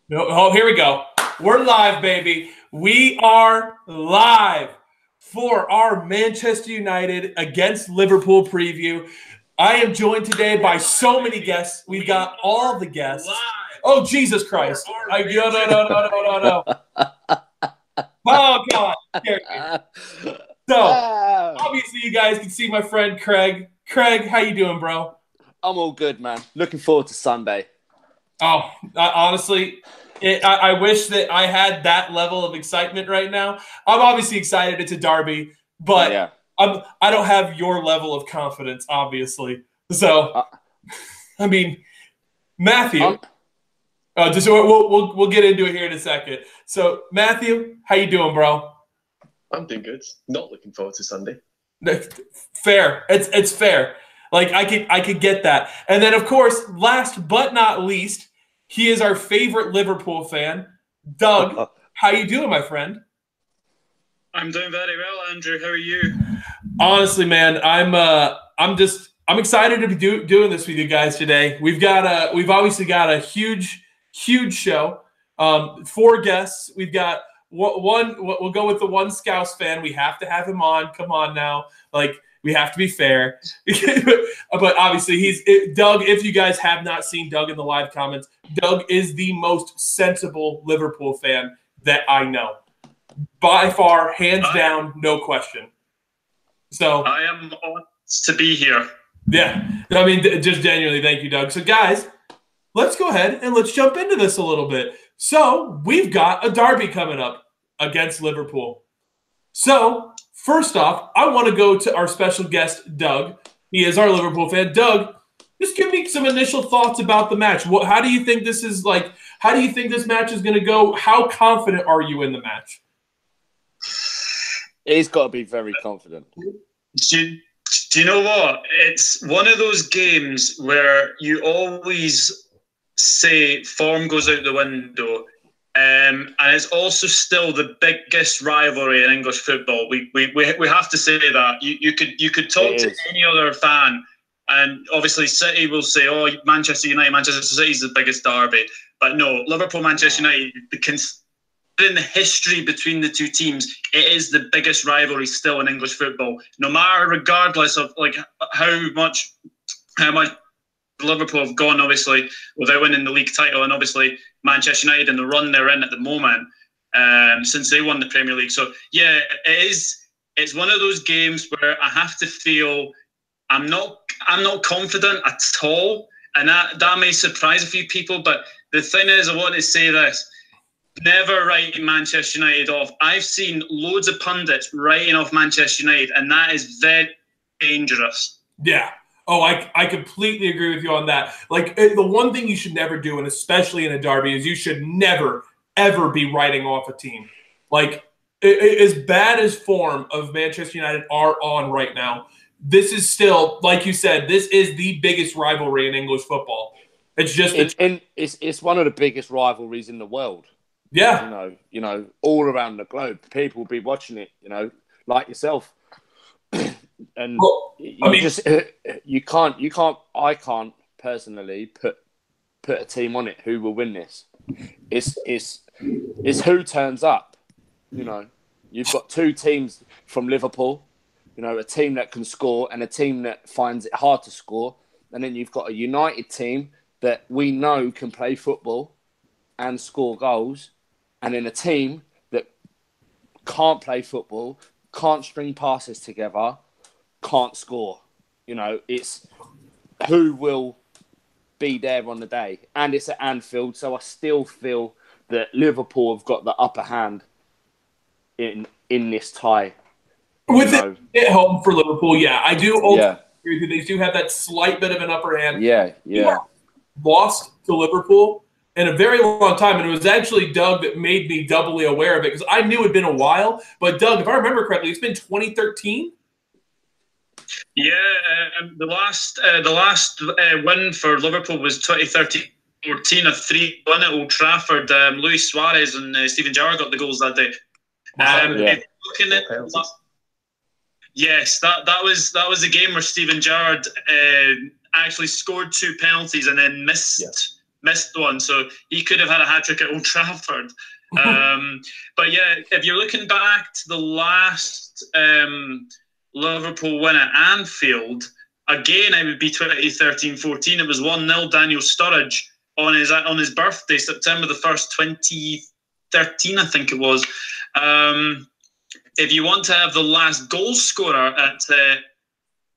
Oh, here we go. We're live, baby. We are live for our Manchester United against Liverpool preview. I am joined today by so many guests. We've got all the guests. Oh, Jesus Christ. No. Oh, God. So, obviously, you guys can see my friend Craig. Craig, how you doing, bro? I'm all good, man. Looking forward to Sunday. Oh, honestly, I wish that I had that level of excitement right now. I'm obviously excited. It's a derby, but Yeah. I don't have your level of confidence, obviously. So, I mean, Matthew. We'll get into it here in a second. So, Matthew, how you doing, bro? I'm doing good. Not looking forward to Sunday. Fair. It's fair. Like I could get that. And then of course, last but not least, he is our favorite Liverpool fan. Doug, how you doing, my friend? I'm doing very well, Andrew. How are you? Honestly, man, I'm excited to be doing this with you guys today. We've obviously got a huge show. 4 guests. We've got one. We'll go with the one Scouse fan. We have to have him on. Come on now, we have to be fair. But obviously, Doug. If you guys have not seen Doug in the live comments, Doug is the most sensible Liverpool fan that I know, by far, hands down, no question. So I am honored to be here. Yeah, I mean, just genuinely, thank you, Doug. So, guys, let's go ahead and let's jump into this a little bit. So, we've got a derby coming up against Liverpool. So, first off, I want to go to our special guest, Doug. He is our Liverpool fan. Doug, just give me some initial thoughts about the match. How do you think this is like? How do you think this match is going to go? How confident are you in the match? He's got to be very confident. Do you know what? It's one of those games where you always say form goes out the window. And it's also still the biggest rivalry in English football. We have to say that. You could talk to any other fan, and obviously City will say, "Oh, Manchester United, Manchester City is the biggest derby." But no, Liverpool, Manchester United. In the history between the two teams, it is the biggest rivalry still in English football. No matter, regardless of how much Liverpool have gone, obviously, without winning the league title, and obviously Manchester United and the run they're in at the moment, since they won the Premier League. So yeah, it's one of those games where I have to feel I'm not confident at all, and that may surprise a few people. But the thing is, I want to say this: never write Manchester United off. I've seen loads of pundits writing off Manchester United, and that is very dangerous. Yeah. Oh, I completely agree with you on that. The one thing you should never do, and especially in a derby, is you should never, ever be writing off a team. As bad as form of Manchester United are on right now, this is still, like you said, this is the biggest rivalry in English football. It's just it's one of the biggest rivalries in the world. Yeah. You know, all around the globe, people will be watching it, like yourself. And I can't personally put a team on it who will win this. It's who turns up. You've got 2 teams from Liverpool, a team that can score and a team that finds it hard to score. And then you've got a United team that we know can play football and score goals. And then a team that can't play football, can't string passes together, can't score. It's who will be there on the day. And it's at Anfield, so I still feel that Liverpool have got the upper hand in this tie. With it at home for Liverpool, yeah. I do ultimately agree with you. They do have that slight bit of an upper hand. Yeah. Lost to Liverpool in a very long time, and it was actually Doug that made me doubly aware of it, because I knew it had been a while. But Doug, if I remember correctly, it's been 2013. Yeah, the last win for Liverpool was 2013-14, a 3-1 at Old Trafford. Luis Suarez and Steven Gerrard got the goals that day. Yes, that was the game where Steven Gerrard actually scored 2 penalties and then missed missed one, so he could have had a hat-trick at Old Trafford. But yeah, if you're looking back to the last Liverpool win at Anfield, again, it would be 2013-14. It was 1-0 Daniel Sturridge on his birthday, September the 1st, 2013, I think it was. If you want to have the last goal scorer at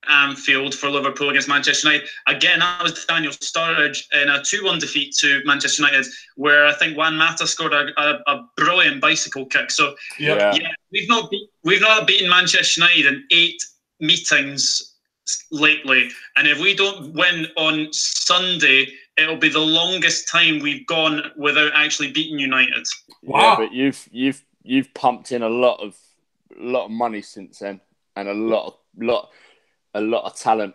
Anfield for Liverpool against Manchester United, again, that was Daniel Sturridge in a 2-1 defeat to Manchester United, where I think Juan Mata scored a brilliant bicycle kick. So yeah, we've not beaten Manchester United in 8 meetings lately, and if we don't win on Sunday, it'll be the longest time we've gone without actually beating United. Wow! Yeah, but you've pumped in a lot of money since then, and a lot of talent.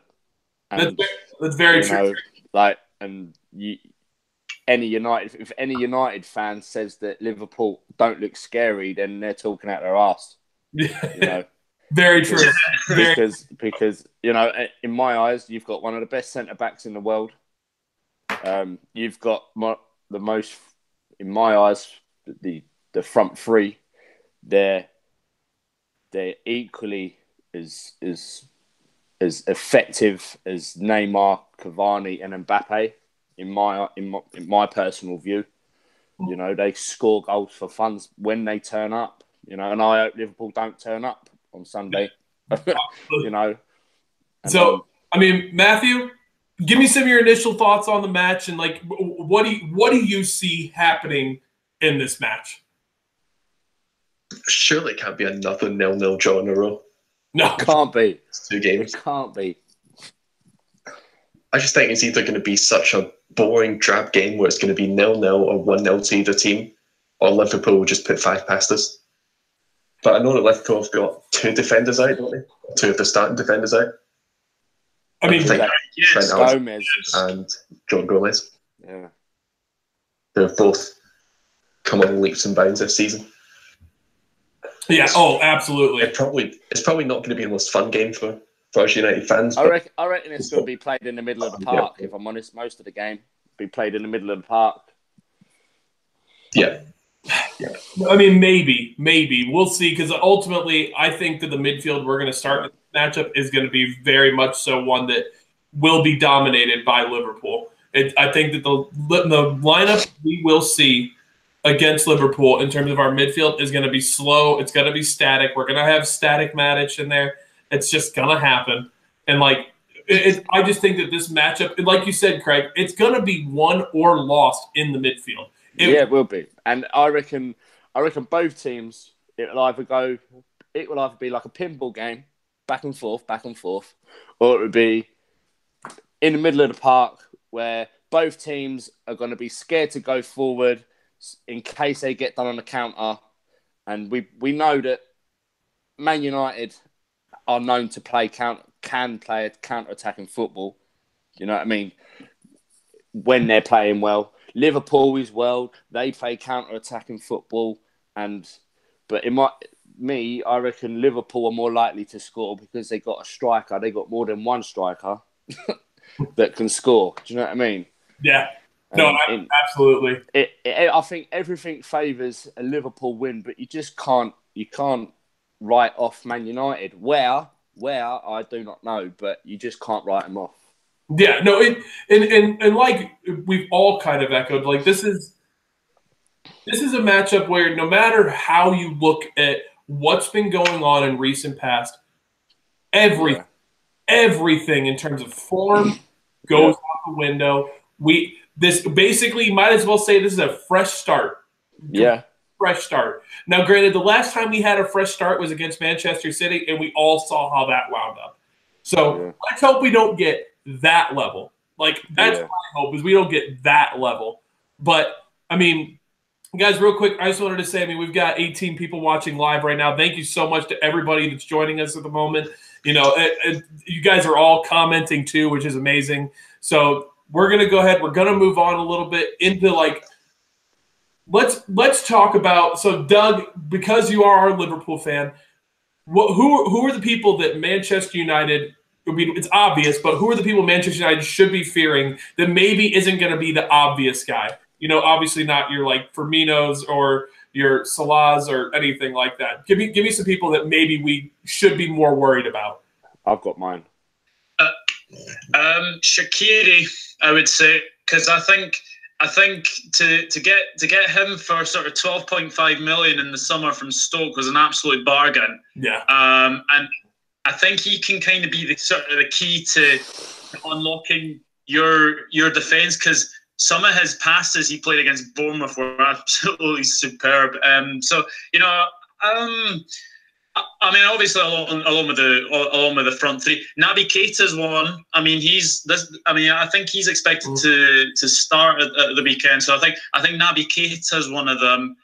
And, that's very true. If any United fan says that Liverpool don't look scary, then they're talking out their arse. Very true. Because in my eyes, you've got one of the best centre backs in the world. You've got the most, in my eyes, the front three. They're equally as effective as Neymar, Cavani, and Mbappe. In my personal view, they score goals for fun when they turn up. And I hope Liverpool don't turn up on Sunday. So, Matthew, give me some of your initial thoughts on the match, and what do you see happening in this match? Surely it can't be another 0-0 draw in a row. No, it can't be. It's 2 games. It can't be. I just think it's either going to be such a boring, drab game where it's going to be 0-0 or 1-0 to either team, or Liverpool will just put 5 past us. But I know that Liverpool have got 2 defenders out, don't they? 2 of the starting defenders out. Yes, Gomez and John Gomez. Yeah. They've both come on leaps and bounds this season. Yeah. Oh, absolutely. It's probably not going to be the most fun game for us United fans. I reckon it's going to be played in the middle of the park. If I'm honest, most of the game be played in the middle of the park. Yeah. Maybe we'll see, because ultimately, I think that the midfield we're going to start the matchup is going to be very much so one that will be dominated by Liverpool. I think that the lineup we will see against Liverpool in terms of our midfield is going to be slow. It's going to be static. We're going to have static Matic in there. It's just going to happen. And I just think that this matchup, like you said, Craig, it's going to be won or lost in the midfield. It will be. And I reckon both teams, it will either be like a pinball game, back and forth, or it would be in the middle of the park where both teams are going to be scared to go forward in case they get done on the counter. And we know that Man United are known to can play counter-attacking football. You know what I mean? When they're playing well. Liverpool as well. They play counter-attacking football. But I reckon Liverpool are more likely to score because they got a striker. They got more than one striker that can score. Do you know what I mean? Yeah. Absolutely. I think everything favours a Liverpool win, but you just can't write off Man United. Where I do not know, but you just can't write them off. Yeah, no, and like we've all kind of echoed, this is a matchup where no matter how you look at what's been going on in recent past, everything in terms of form goes out the window. This basically, you might as well say this is a fresh start. Yeah. Fresh start. Now, granted, the last time we had a fresh start was against Manchester City, and we all saw how that wound up. So let's hope we don't get that level. That's my hope, is we don't get that level. But, guys, real quick, I just wanted to say, we've got 18 people watching live right now. Thank you so much to everybody that's joining us at the moment. You guys are all commenting too, which is amazing. So we're going to go ahead. We're going to move on a little bit into let's talk about, so Doug, because you are our Liverpool fan, who are the people that Manchester United it's obvious, but who are the people Manchester United should be fearing that maybe isn't going to be the obvious guy? You know, obviously not your like Firminos or your Salahs or anything like that. Give me some people that maybe we should be more worried about. I've got mine. Shaqiri, I would say, because I think to get him for sort of 12.5 million in the summer from Stoke was an absolute bargain. Yeah. And I think he can kind of be the sort of the key to unlocking your defence, because some of his passes he played against Bournemouth were absolutely superb. So you know, I mean, obviously along with the front three, Naby Keita's one. I mean, I think he's expected to start at the weekend. So I think Naby Keita's one of them.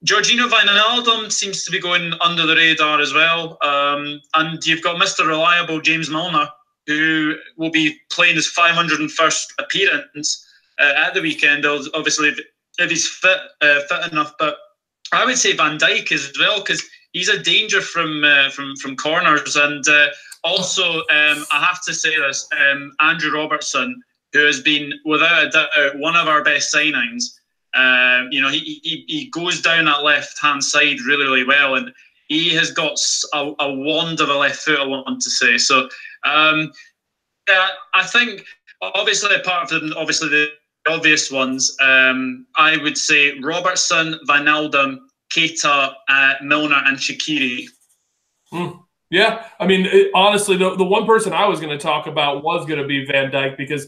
Jorginho Wijnaldum seems to be going under the radar as well. And you've got Mr. Reliable James Milner, who will be playing his 501st appearance at the weekend. Obviously, if he's fit enough. But I would say Van Dijk as well, because he's a danger from corners. And also, I have to say this, Andrew Robertson, who has been, without a doubt, one of our best signings. You know, he goes down that left-hand side really, really well. And he has got a wand of a left foot, I want to say. So, I think, obviously, apart from the obvious ones, I would say Robertson, Wijnaldum, Keita, Milner, and Shaqiri. Yeah, I mean, honestly, the one person I was going to talk about was going to be Van Dijk, because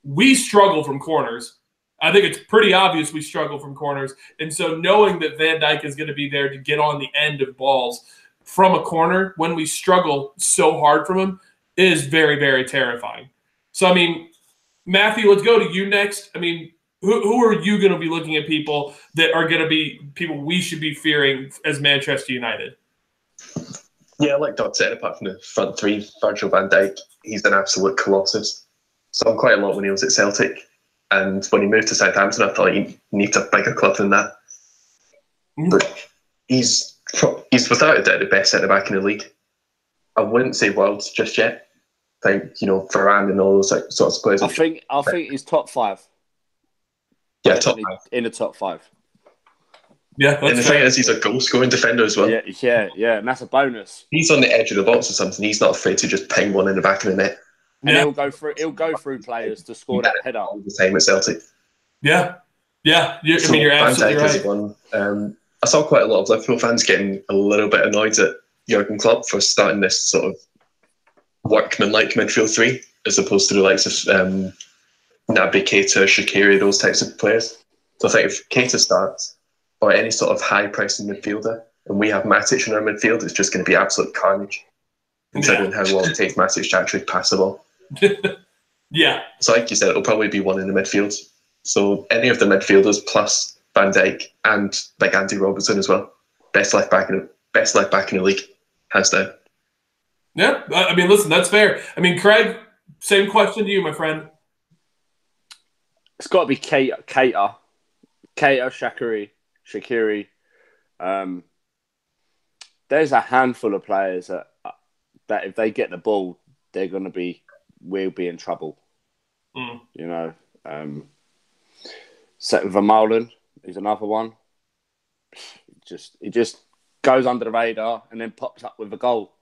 we struggle from corners. I think it's pretty obvious we struggle from corners. And so knowing that Van Dijk is going to be there to get on the end of balls from a corner when we struggle so hard from him is very, very terrifying. So, I mean, Matthew, let's go to you next. I mean, who are you going to be looking at people that are going to be people we should be fearing as Manchester United? Yeah, like Doc said, apart from the front three, Virgil van Dijk, he's an absolute colossus. Saw him quite a lot when he was at Celtic. And when he moved to Southampton, I thought he needs a bigger club than that. But he's without a doubt the best centre-back in the league. I wouldn't say world just yet. I think, you know, Varane and all those sorts of players. I think he's top five. Yeah, top five. In the top five. Yeah, and the thing is, he's a goal-scoring defender as well. Yeah, and that's a bonus. He's on the edge of the box or something. He's not afraid to just ping one in the back of the net. And he'll go through players to score that header all the time at Celtic. Yeah. I mean, you're absolutely right. Is one. I saw quite a lot of Liverpool fans getting a little bit annoyed at Jurgen Klopp for starting this sort of workman-like midfield three, as opposed to the likes of Naby Keita, Shaqiri, those types of players. So I think if Keita starts, or any sort of high-pressing midfielder, and we have Matic in our midfield, it's just going to be absolute carnage, considering how long it takes Matic to actually pass the ball. Yeah. So like you said, it'll probably be one in the midfield. So any of the midfielders plus Van Dijk and Big Andy Robertson as well. Best left back in the league, hands down. Yeah, I mean, listen, that's fair. I mean, Craig, same question to you, my friend. It's got to be Keita, Shaqiri. There's a handful of players that if they get the ball, we'll be in trouble. You know, Vermaelen is another one. He just goes under the radar and then pops up with a goal.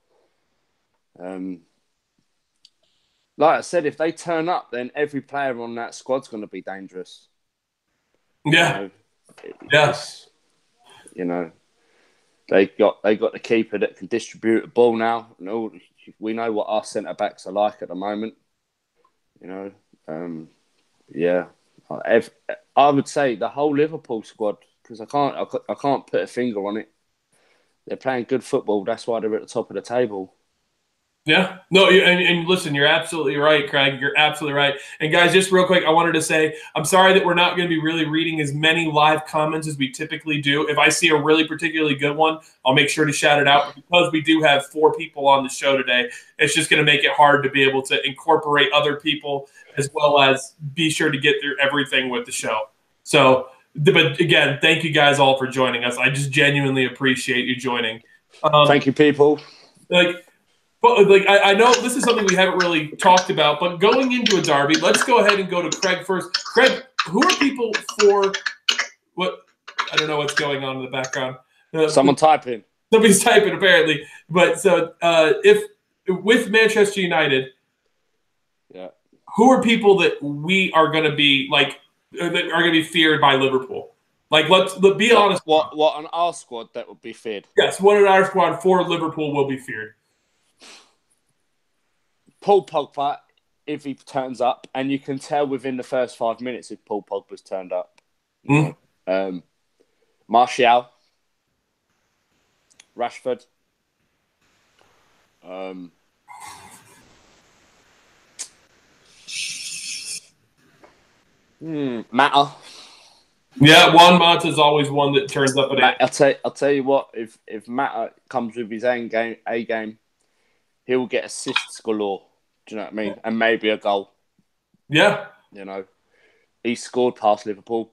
Like I said, if they turn up, then every player on that squad's going to be dangerous. Yeah. You know, they got the keeper that can distribute the ball now. And we know what our centre backs are like at the moment. You know, I would say the whole Liverpool squad, because I can't put a finger on it. They're playing good football. That's why they're at the top of the table. Yeah. No, and listen, you're absolutely right, Craig. You're absolutely right. And guys, just real quick, I wanted to say, I'm sorry that we're not going to be really reading as many live comments as we typically do. If I see a really particularly good one, I'll make sure to shout it out. Because we do have 4 people on the show today, it's just going to make it hard to be able to incorporate other people as well as be sure to get through everything with the show. So, but again, thank you guys all for joining us. I just genuinely appreciate you joining. Thank you, people. But like I know this is something we haven't really talked about, but going into a derby, let's go ahead and go to Craig first. Craig, who are people for what? I don't know what's going on in the background. Someone typing. Somebody's typing apparently. But so if with Manchester United, yeah, who are people that we are going to be like that are going to be feared by Liverpool? Like let's be honest. What on our squad that would be feared? Yes, one in our squad for Liverpool will be feared. Paul Pogba, if he turns up, and you can tell within the first 5 minutes if Paul Pogba's turned up. Martial, Rashford, Mata. Yeah, Juan Mata is always one that turns up at it. I'll tell you what. If Mata comes with his own game, he'll get assists galore. Do you know what I mean? And maybe a goal. Yeah. You know, he scored past Liverpool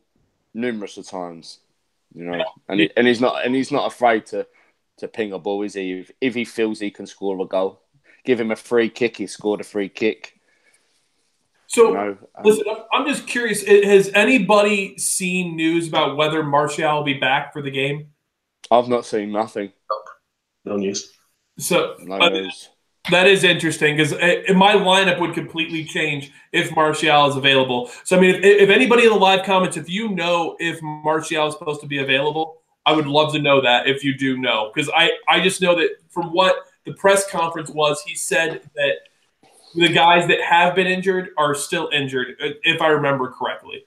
numerous of times. You know, and he's not afraid to ping a ball, is he? If he feels he can score a goal, give him a free kick. He scored a free kick. So, listen, I'm just curious. Has anybody seen news about whether Martial will be back for the game? I've not seen nothing. No news. So no news. That is interesting because my lineup would completely change if Martial is available. So, I mean, if anybody in the live comments, if you know if Martial is supposed to be available, I would love to know that if you do know. Because I just know that from what the press conference was, he said that the guys that have been injured are still injured, if I remember correctly.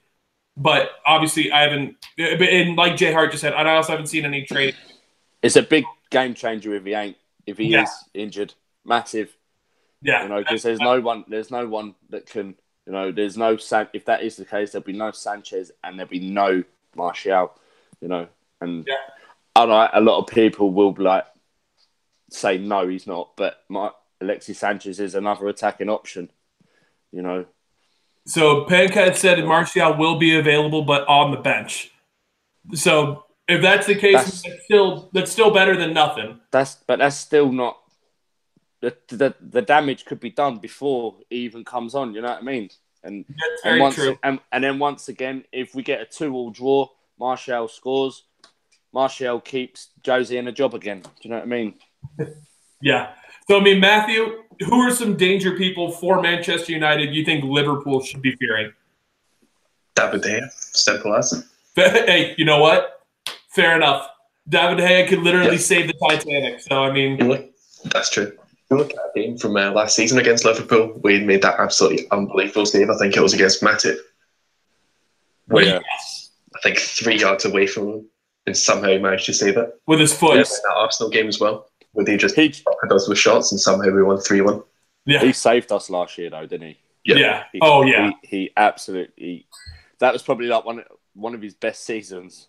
But obviously, I haven't – and like Jay Hart just said, I also haven't seen any training. It's a big game changer if he is injured. Massive. Yeah. You know, because there's no one that can, you know, there's no if that is the case, there'll be no Sanchez and there'll be no Martial, you know. And a lot of people will say no, he's not, but Alexis Sanchez is another attacking option, you know. So Pancat said Martial will be available, but on the bench. So if that's the case, that's still better than nothing. That's still not. The damage could be done before he even comes on. You know what I mean? And then once again, if we get a 2-2 draw, Martial scores. Martial keeps Josie in a job again. Do you know what I mean? Yeah. So I mean, Matthew, who are some danger people for Manchester United you think Liverpool should be fearing? David De Gea. Simple as. Hey, you know what? Fair enough. David De Gea could literally save the Titanic. So I mean, that's true. You look at a game from last season against Liverpool, where he made that absolutely unbelievable save. I think it was against Matip. I think 3 yards away from him, and somehow he managed to save it. With his foot. Yes, that Arsenal game as well, where they just fucking us with shots, and somehow we won 3-1. Yeah. He saved us last year, though, didn't he? Yeah. He absolutely... That was probably like one of his best seasons.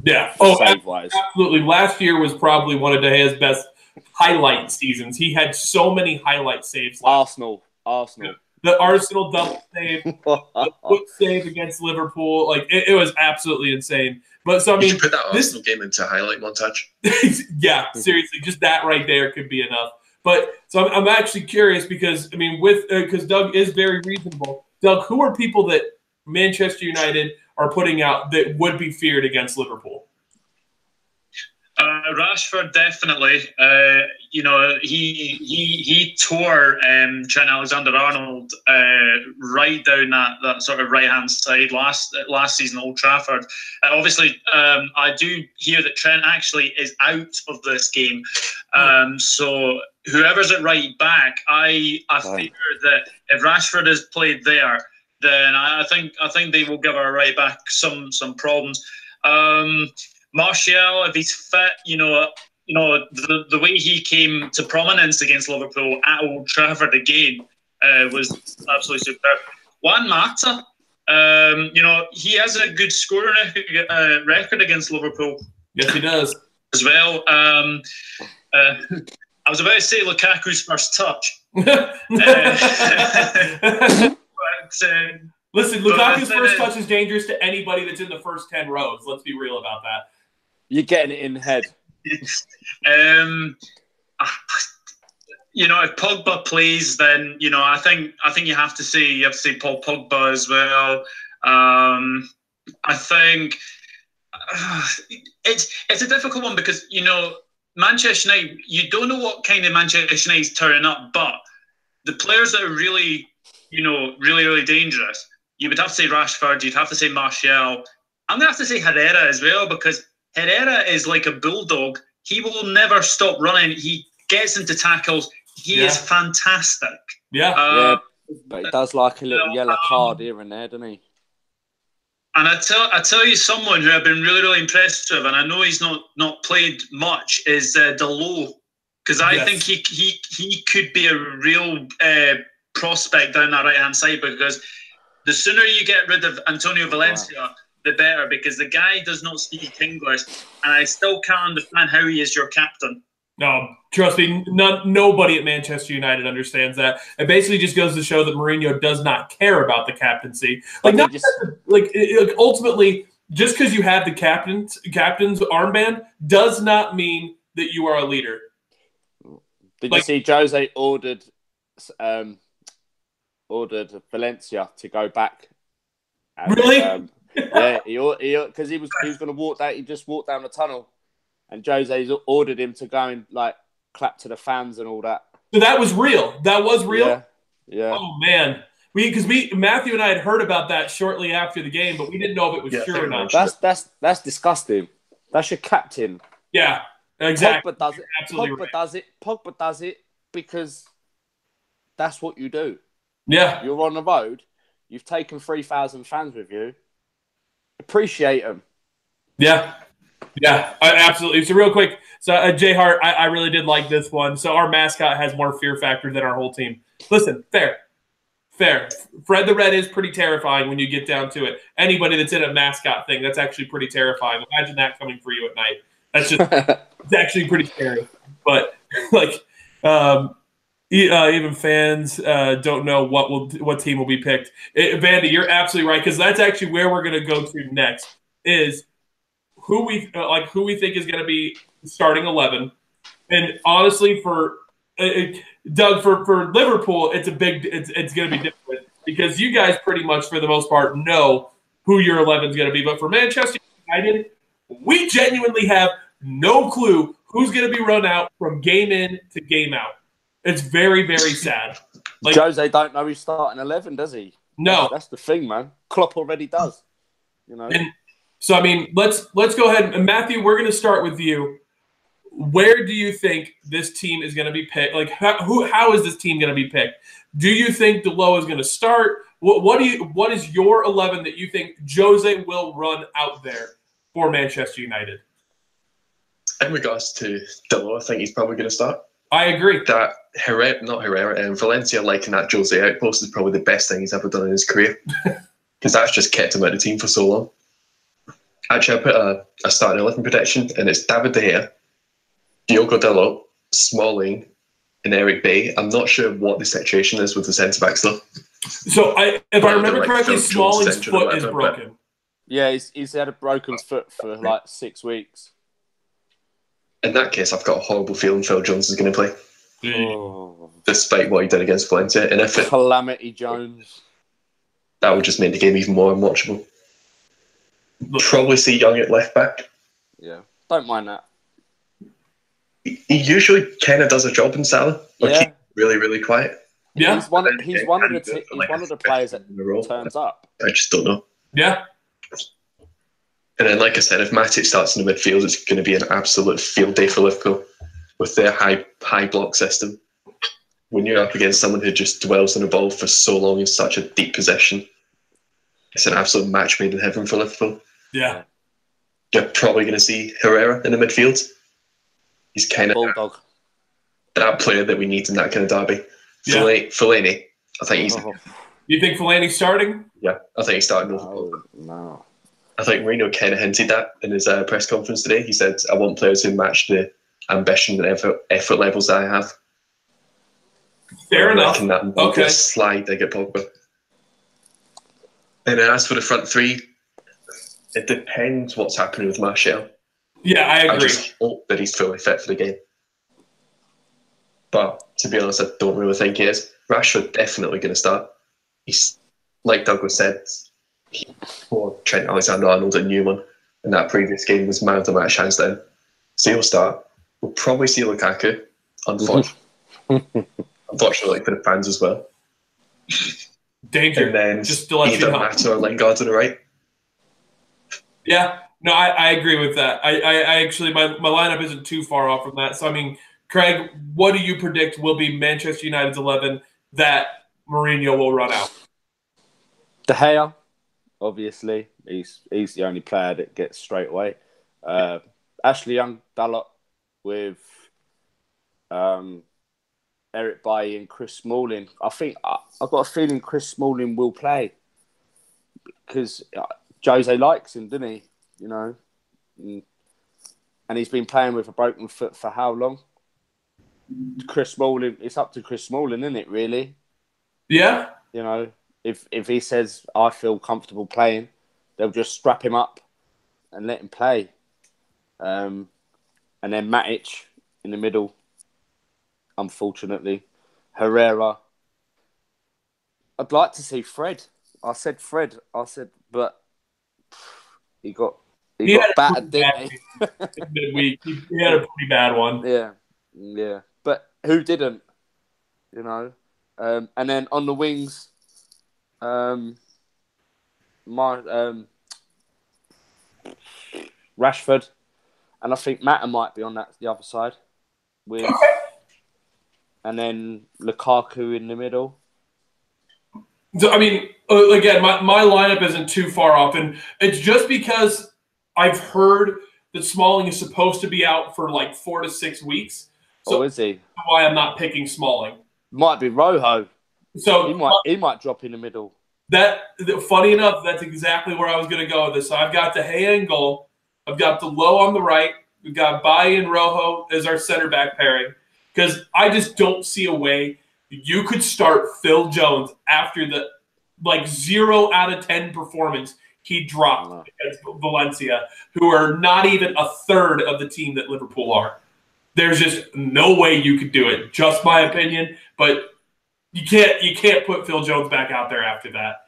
Yeah. Save-wise. Absolutely. Last year was probably one of De Gea's best highlight seasons. He had so many highlight saves. Arsenal. The Arsenal double save, the foot save against Liverpool. Like it was absolutely insane. But so I mean, you put that Arsenal game into a highlight montage. Yeah, seriously, just that right there could be enough. But so I'm actually curious because I mean, because Doug is very reasonable. Doug, who are people that Manchester United are putting out that would be feared against Liverpool? Rashford definitely. You know, he tore Trent Alexander-Arnold right down that sort of right hand side last season at Old Trafford. Obviously, I do hear that Trent actually is out of this game. So whoever's at right back, I fear that if Rashford is played there, then I think they will give our right back some problems. Martial, if he's fit, the way he came to prominence against Liverpool at Old Trafford again was absolutely superb. Juan Mata, he has a good scoring record against Liverpool. Yes, he does. As well. I was about to say Lukaku's first touch. Listen, Lukaku's first touch is dangerous to anybody that's in the first 10 rows. Let's be real about that. You're getting it in the head. if Pogba plays, then I think you have to say Paul Pogba as well. I think it's a difficult one because Manchester United. You don't know what kind of Manchester United's turning up, but the players that are really, really, really dangerous. You would have to say Rashford. You'd have to say Martial. I'm gonna have to say Herrera as well because Herrera is like a bulldog. He will never stop running. He gets into tackles. He is fantastic. Yeah, but he does like a little yellow card here and there, doesn't he? And I tell you, someone who I've been really, really impressed with, and I know he's not played much, is Dalot, because I think he could be a real prospect down that right hand side. Because the sooner you get rid of Antonio Valencia, the better. Because the guy does not speak English, and I still can't understand how he is your captain. No, trust me, nobody at Manchester United understands that. It basically just goes to show that Mourinho does not care about the captaincy. Ultimately, just because you have the captain's armband does not mean that you are a leader. Did you see Jose ordered Valencia to go back? And, really? Yeah, because he was going to walk that. He just walked down the tunnel. And Jose's ordered him to go and clap to the fans and all that. So that was real. That was real. Yeah. Oh man, Matthew and I had heard about that shortly after the game, but we didn't know if it was true or not. That's disgusting. That's your captain. Yeah, exactly. Pogba does it. Pogba does it because that's what you do. Yeah, you're on the road. You've taken 3,000 fans with you. Appreciate them. Yeah. Yeah, absolutely. So real quick, Jay Hart, I really did like this one. So our mascot has more fear factor than our whole team. Listen, fair. Fred the Red is pretty terrifying when you get down to it. Anybody that's in a mascot thing, that's actually pretty terrifying. Imagine that coming for you at night. That's just it's actually pretty scary. But even fans don't know what team will be picked. Vandy, you're absolutely right because that's actually where we're going to go to next. Is who we think is going to be starting 11, and honestly, for Doug, for Liverpool, it's going to be different because you guys pretty much for the most part know who your 11 is going to be. But for Manchester United, we genuinely have no clue who's going to be run out from game in to game out. It's very, very sad. Jose don't know he's starting 11, does he? No, that's the thing, man. Klopp already does. So, I mean, let's go ahead. And Matthew, we're going to start with you. Where do you think this team is going to be picked? How is this team going to be picked? Do you think Dalot is going to start? What is your 11 that you think Jose will run out there for Manchester United? In regards to Dalot, I think he's probably going to start. I agree. That Valencia liking that Jose outpost is probably the best thing he's ever done in his career because that's just kept him out of the team for so long. Actually, I put a starting 11 prediction, and it's David De Gea, Diogo Dalot, Smalling, and Eric Bailly. I'm not sure what the situation is with the centre-backs, though. So, if I remember correctly, Smalling's foot is broken. Yeah, he's had a broken foot for 6 weeks. In that case, I've got a horrible feeling Phil Jones is going to play. Oh. Despite what he did against Valencia. And if Calamity Jones. That would just make the game even more unwatchable. Probably see Young at left back. Yeah, don't mind that. He usually kind of does a job in Salah. Keep really, really quiet. Yeah, he's one of the players that turns up. I just don't know. Yeah. And then, like I said, if Matic starts in the midfield, it's going to be an absolute field day for Liverpool with their high block system. When you're up against someone who just dwells on the ball for so long in such a deep possession, it's an absolute match made in heaven for Liverpool. Yeah. You're probably going to see Herrera in the midfield. He's kind of that player that we need in that kind of derby. Yeah. Fellaini, I think he's... You think Fellaini's starting? Yeah, I think he's starting. No. I think Mourinho kind of hinted that in his press conference today. He said, I want players who match the ambition and effort levels that I have. Fair enough. Okay. Slide, they get Pogba. And then as for the front three, it depends what's happening with Martial. Yeah, I agree. I just hope that he's fully fit for the game. But to be honest, I don't really think he is. Rashford definitely going to start. He's, like Douglas said, or Trent Alexander-Arnold at Newman in that previous game was man of the match, hands down. So he'll start. We'll probably see Lukaku, unfortunately. Unfortunately for the fans as well. Danger. And then just to let you know. Mata or Lingard on the right. Yeah, no, I agree with that. I actually, my lineup isn't too far off from that. So, I mean, Craig, what do you predict will be Manchester United's 11 that Mourinho will run out? De Gea, obviously. He's the only player that gets straight away. Ashley Young, Dalot with Eric Bailly and Chris Smalling. I think I've got a feeling Chris Smalling will play because Jose likes him, doesn't he? You know, and he's been playing with a broken foot for how long? Chris Smalling. It's up to Chris Smalling, isn't it? Really? Yeah. You know, if he says I feel comfortable playing, they'll just strap him up and let him play. And then Matic in the middle. Unfortunately, Herrera. I'd like to see Fred. I said, but he got battered, didn't he? Midweek, he had a pretty bad one. Yeah. But who didn't? You know. And then on the wings, Rashford, and I think Mata might be on the other side with. Okay. And then Lukaku in the middle. So, I mean, again, my lineup isn't too far off. And it's just because I've heard that Smalling is supposed to be out for like 4 to 6 weeks. So is he? That's why I'm not picking Smalling. Might be Rojo. So he might drop in the middle. Funny enough, that's exactly where I was going to go with this. So I've got De Gea in goal. I've got Delo on the right. We've got Bailly and Rojo as our center back pairing. Because I just don't see a way you could start Phil Jones after the 0 out of 10 performance he dropped against Valencia, who are not even a third of the team that Liverpool are. There's just no way you could do it. Just my opinion, but you can't put Phil Jones back out there after that.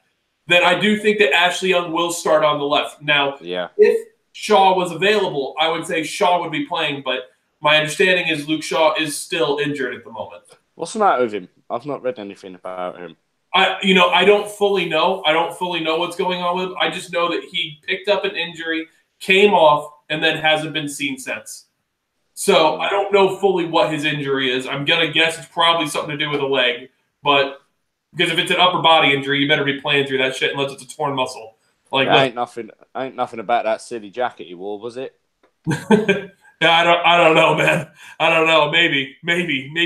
Then I do think that Ashley Young will start on the left. Now, if Shaw was available, I would say Shaw would be playing, but my understanding is Luke Shaw is still injured at the moment. What's the matter with him? I've not read anything about him. I don't fully know. I don't fully know what's going on with him. I just know that he picked up an injury, came off, and then hasn't been seen since. So I don't know fully what his injury is. I'm going to guess it's probably something to do with a leg. But because if it's an upper body injury, you better be playing through that shit unless it's a torn muscle. Ain't nothing about that silly jacket he wore, was it? Yeah, I don't know, man. I don't know. Maybe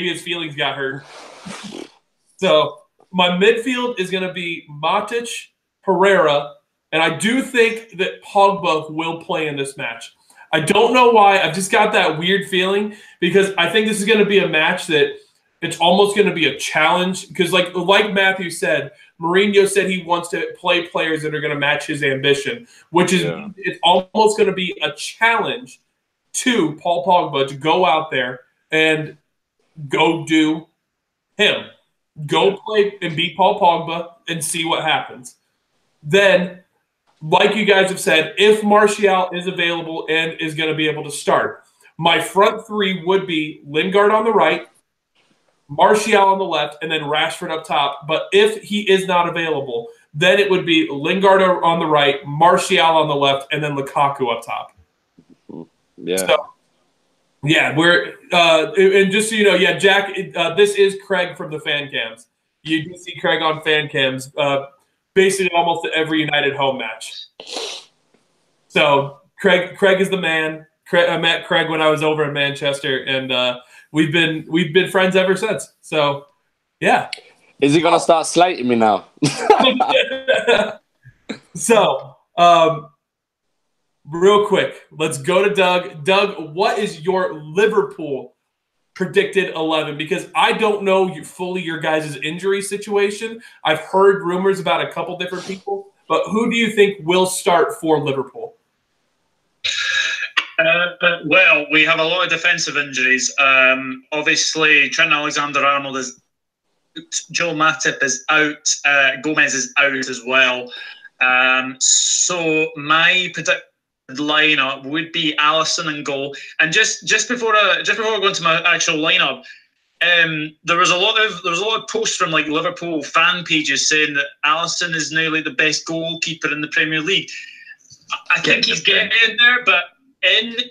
his feelings got hurt. So my midfield is going to be Matic, Herrera, and I do think that Pogba will play in this match. I don't know why. I've just got that weird feeling because I think this is going to be a match that it's almost going to be a challenge because, like Matthew said, Mourinho said he wants to play players that are going to match his ambition, which is it's almost going to be a challenge to Paul Pogba to go out there and go do him. Go play and beat Paul Pogba and see what happens. Then, like you guys have said, if Martial is available and is going to be able to start, my front three would be Lingard on the right, Martial on the left, and then Rashford up top. But if he is not available, then it would be Lingard on the right, Martial on the left, and then Lukaku up top. Yeah. So, we're and just so you know, Jack, this is Craig from the fan cams. You can see Craig on fan cams, basically almost every United home match. So Craig is the man. I met Craig when I was over in Manchester, and we've been friends ever since. So, yeah. Is he gonna start slating me now? So, real quick, let's go to Doug. Doug, what is your Liverpool predicted 11? Because I don't know fully your guys' injury situation. I've heard rumors about a couple different people, but who do you think will start for Liverpool? Well, we have a lot of defensive injuries. Obviously, Trent Alexander-Arnold is. Joe Matip is out. Gomez is out as well. So my predicted lineup would be Alisson in goal. And just before I go into my actual lineup, there was a lot of posts from like Liverpool fan pages saying that Alisson is now like the best goalkeeper in the Premier League. I think he's getting in there, but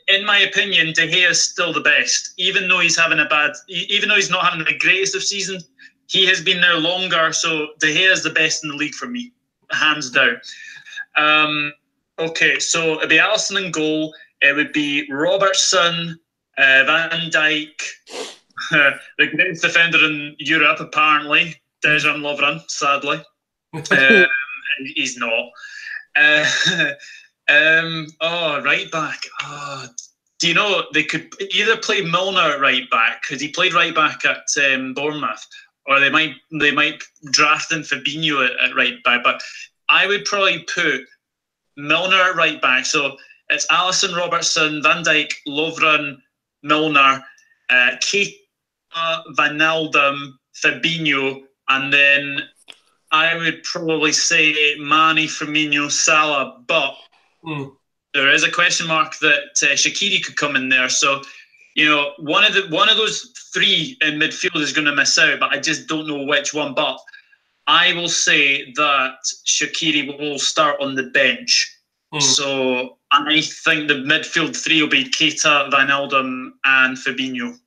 in my opinion, De Gea is still the best. Even though he's not having the greatest of seasons, he has been there longer. So De Gea is the best in the league for me, hands down. Okay, so it'd be Alisson in goal. It would be Robertson, Van Dijk, the greatest defender in Europe, apparently, Dejan Lovren, sadly. He's not. Right back. Do you know they could either play Milner at right back because he played right back at Bournemouth, or they might draft in Fabinho at right back. But I would probably put Milner at right back. So it's Alisson, Robertson, Van Dijk, Lovren, Milner, Keita, Wijnaldum, Fabinho, and then I would probably say Mane, Firmino, Salah, but there is a question mark that Shaqiri could come in there. So, one of those three in midfield is going to miss out, but I just don't know which one. But I will say that Shaqiri will start on the bench. So I think the midfield three will be Keita, Wijnaldum, and Fabinho.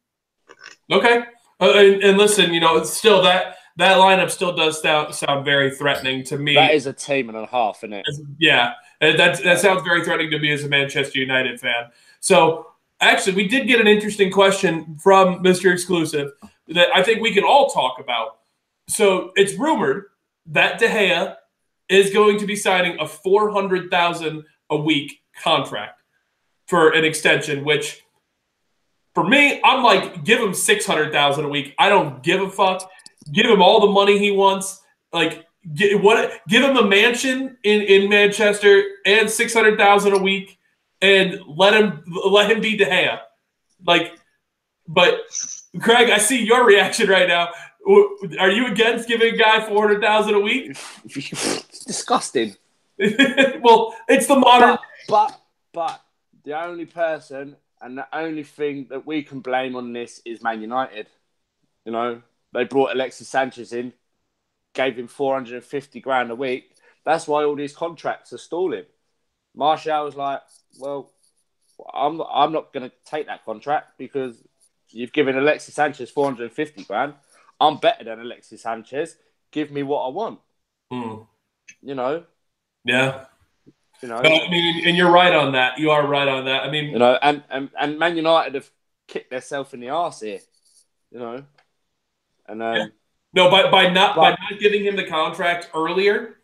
Okay, and listen, still that lineup still does sound very threatening to me. That is a team and a half, isn't it? Yeah, that sounds very threatening to me as a Manchester United fan. So, actually, we did get an interesting question from Mr. Exclusive that I think we can all talk about. So, it's rumored that De Gea is going to be signing a $400,000 a week contract for an extension, which, for me, I'm like, give him $600,000 a week. I don't give a fuck. Give him all the money he wants. Like, give him a mansion in Manchester and $600,000 a week, and let him be De Gea. Like, but Craig, I see your reaction right now. Are you against giving a guy $400,000 a week? It's disgusting. Well, it's the modern. But the only person and the only thing that we can blame on this is Man United. They brought Alexis Sanchez in, gave him $450,000 a week. That's why all these contracts are stalling. Martial was like, well, I'm not going to take that contract because you've given Alexis Sanchez $450,000. I'm better than Alexis Sanchez. Give me what I want. Yeah. I mean, and you're right on that. You are right on that. I mean, and Man United have kicked themselves in the arse here. And no, by not giving him the contract earlier,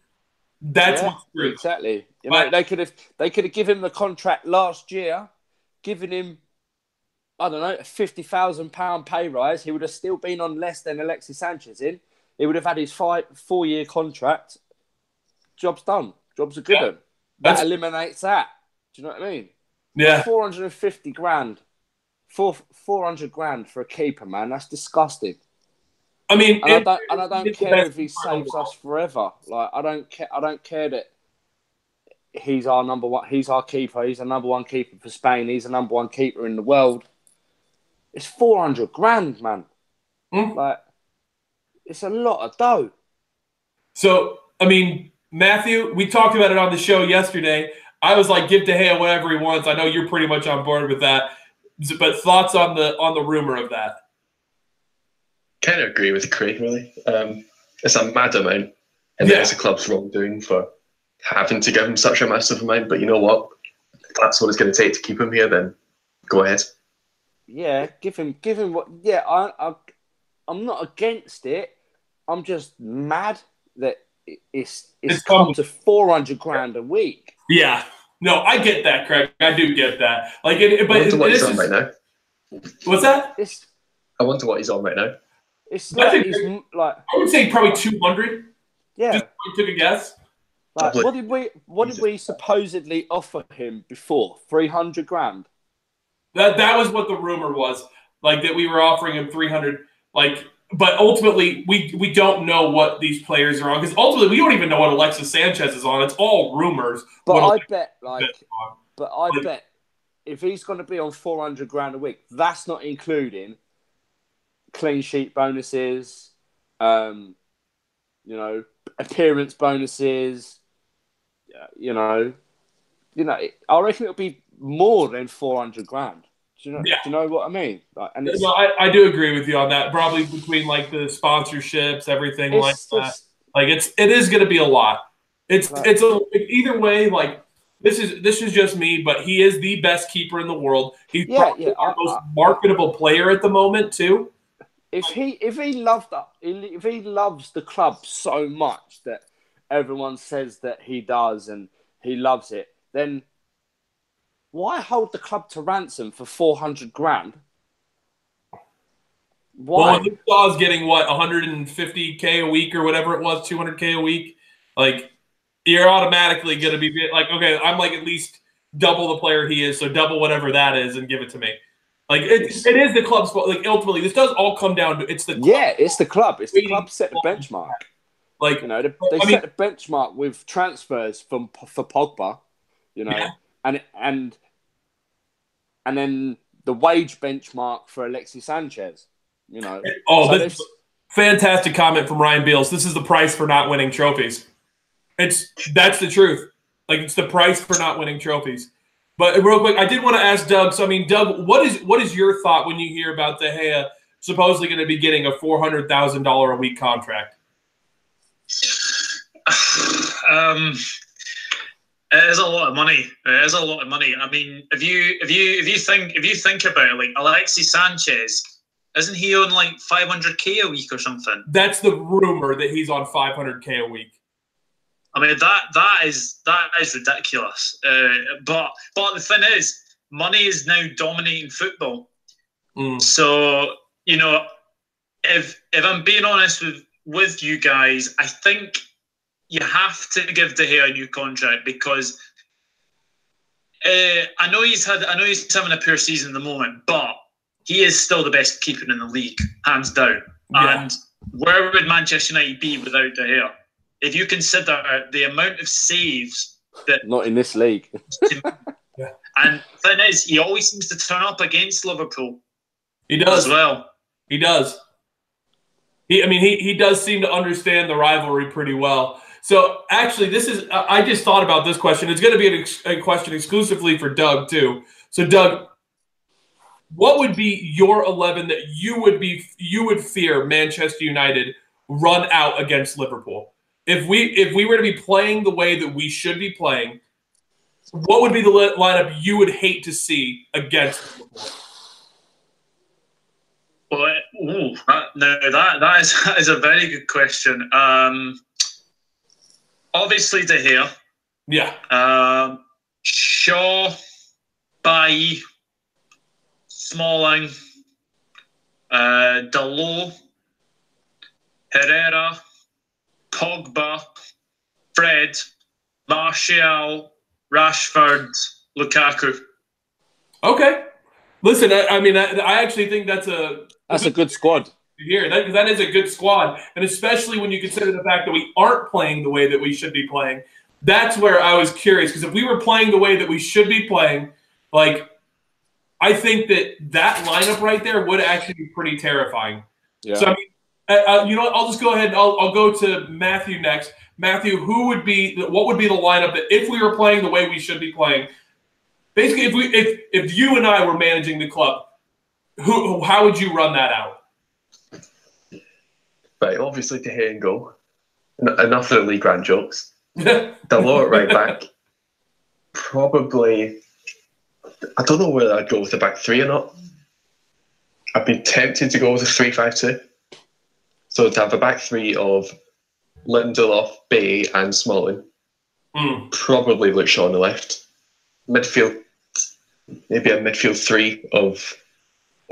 that's what's true. Exactly. They could have given him the contract last year, given him, I don't know, a £50,000 pay rise. He would have still been on less than Alexis Sanchez in. He would have had his 4-year contract. Job's done. Job's a good one. That eliminates that. Do you know what I mean? Yeah. $450,000. $400,000 for a keeper, man. That's disgusting. I mean, I don't care if he saves us forever. Like, I don't care that he's our number one. He's our keeper. He's the number one keeper for Spain. He's the number one keeper in the world. It's $400,000, man. Like, it's a lot of dough. So, I mean, Matthew, we talked about it on the show yesterday. I was like, give De Gea whatever he wants. I know you're pretty much on board with that. But thoughts on the rumor of that? Kind of agree with Craig, really. It's a mad amount, and it is the club's wrongdoing for having to give him such a massive amount. But you know what? If that's what it's going to take to keep him here, then go ahead. Yeah, give him what? Yeah, I'm not against it. I'm just mad that it's come to $400,000 a week. Yeah, no, I get that, Craig. I do get that. Like, I wonder what he's on right now. What's that? I wonder what he's on right now. It's like, I would say probably 200. Yeah, just took a guess. Like, what did we supposedly offer him before? $300,000. That was what the rumor was, like that we were offering him 300. Like, but ultimately, we don't know what these players are on because ultimately we don't even know what Alexis Sanchez is on. It's all rumors. But I bet bet if he's going to be on 400 grand a week, that's not including clean sheet bonuses, appearance bonuses. I reckon it'll be more than 400 grand. Do you know what I mean? Like, and no, I do agree with you on that. Probably between like the sponsorships, everything like that. Like it is going to be a lot. Either way. Like this is just me, but he is the best keeper in the world. He's probably our most marketable player at the moment too. If he loves the club so much that everyone says that he does and he loves it, then why hold the club to ransom for 400 grand? Why? Well, Luke Shaw's getting what 150K a week or whatever it was, 200K a week. Like you're automatically going to be like, okay, I'm like at least double the player he is, so double whatever that is and give it to me. Like it is the club's fault. Like ultimately, this does all come down to it's the club. Yeah, it's the club. It's the club set the benchmark. Like they set the benchmark with transfers for Pogba, and then the wage benchmark for Alexis Sanchez. That's fantastic comment from Ryan Beals. This is the price for not winning trophies. That's the truth. Like it's the price for not winning trophies. But real quick, I did want to ask Doug. So I mean, Doug, what is your thought when you hear about De Gea supposedly going to be getting a $400,000 a week contract? It is a lot of money. It is a lot of money. I mean, if you think about it, like Alexis Sanchez, isn't he on like 500K a week or something? That's the rumor that he's on 500K a week. I mean that is ridiculous. But the thing is, money is now dominating football. So if I'm being honest with you guys, I think you have to give De Gea a new contract because I know he's having a poor season at the moment, but he is still the best keeper in the league, hands down. Yeah. And where would Manchester United be without De Gea? If you consider the amount of saves that not in this league, and the thing is, he always seems to turn up against Liverpool. He does as well. He does. He does seem to understand the rivalry pretty well. So actually, I just thought about this question. It's going to be a question exclusively for Doug too. So Doug, what would be your 11 that you would fear Manchester United run out against Liverpool? If we were to be playing the way that we should be playing, what would be the lineup you would hate to see against Liverpool? Well, that is a very good question. Obviously, De Gea. Yeah. Shaw, Bailly, Smalling, Dalot, Herrera, Pogba, Fred, Martial, Rashford, Lukaku. Okay. Listen, I actually think that's a good squad. Here, that is a good squad, and especially when you consider the fact that we aren't playing the way that we should be playing. That's where I was curious, because if we were playing the way that we should be playing, like I think that lineup right there would actually be pretty terrifying. Yeah. So I'll just go ahead and I'll go to Matthew next. Matthew, what would be the lineup that if we were playing the way we should be playing? Basically, if you and I were managing the club, how would you run that out? Right, obviously De Gea in goal. Enough of the League Grand jokes. Dalot at right back. Probably, I don't know whether I'd go with the back three or not. I'd be tempted to go with a 3-5-2. So to have a back three of Lindelof, Bay, and Smalling. Probably Luke Shaw on the left. Midfield, maybe a midfield three of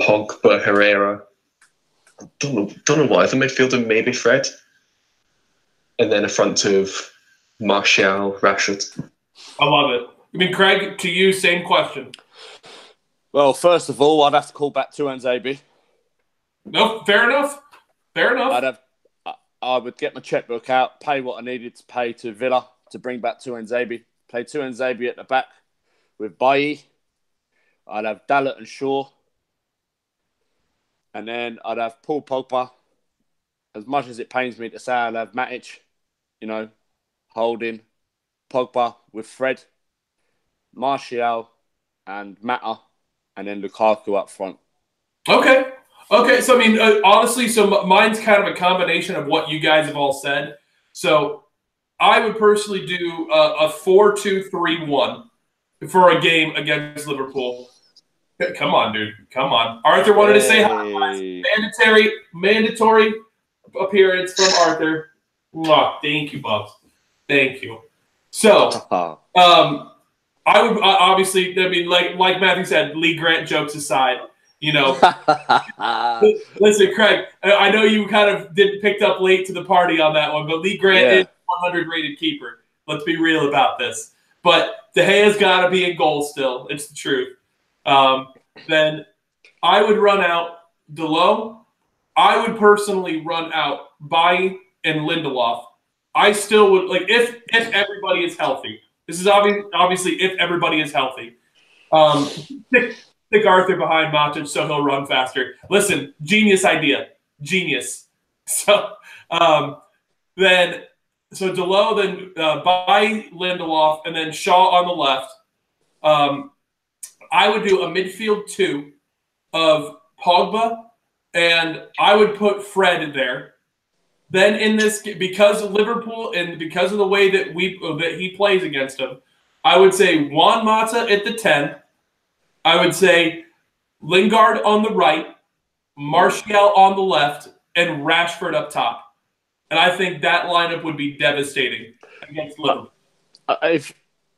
Pogba, Herrera. Don't know what other midfielder, maybe Fred. And then a front two of Martial, Rashford. I love it. Craig, to you, same question. Well, first of all, I'd have to call back Tuanzebe. No, fair enough. Fair enough. I would get my checkbook out, pay what I needed to pay to Villa to bring back Tuanzebe. Play Tuanzebe at the back with Bailly. I'd have Dalot and Shaw. And then I'd have Paul Pogba. As much as it pains me to say, I'd have Matic, holding Pogba with Fred, Martial and Mata, and then Lukaku up front. Okay. So, I mean, honestly, mine's kind of a combination of what you guys have all said. So I would personally do a 4-2-3-1 for a game against Liverpool. Come on, dude. Come on. Arthur wanted to say hi. Mandatory appearance from Arthur. Oh, thank you, Bubs. Thank you. So, I would obviously, I mean, like Matthew said, Lee Grant jokes aside, Listen, Craig, I know you kind of picked up late to the party on that one, but Lee Grant is 100 rated keeper. Let's be real about this. But De Gea's got to be in goal still. It's the truth. Then I would run out Delot. I would personally run out Bailly and Lindelof. I still would, like, if everybody is healthy. This is obviously if everybody is healthy. Stick Arthur behind Matic so he'll run faster. Listen, genius idea. Genius. So Delot, then Bailly, Lindelof, and then Shaw on the left. I would do a midfield two of Pogba, and I would put Fred there. Then in this, because of Liverpool and because of the way that he plays against them, I would say Juan Mata at the 10. I would say Lingard on the right, Martial on the left, and Rashford up top. And I think that lineup would be devastating against Liverpool.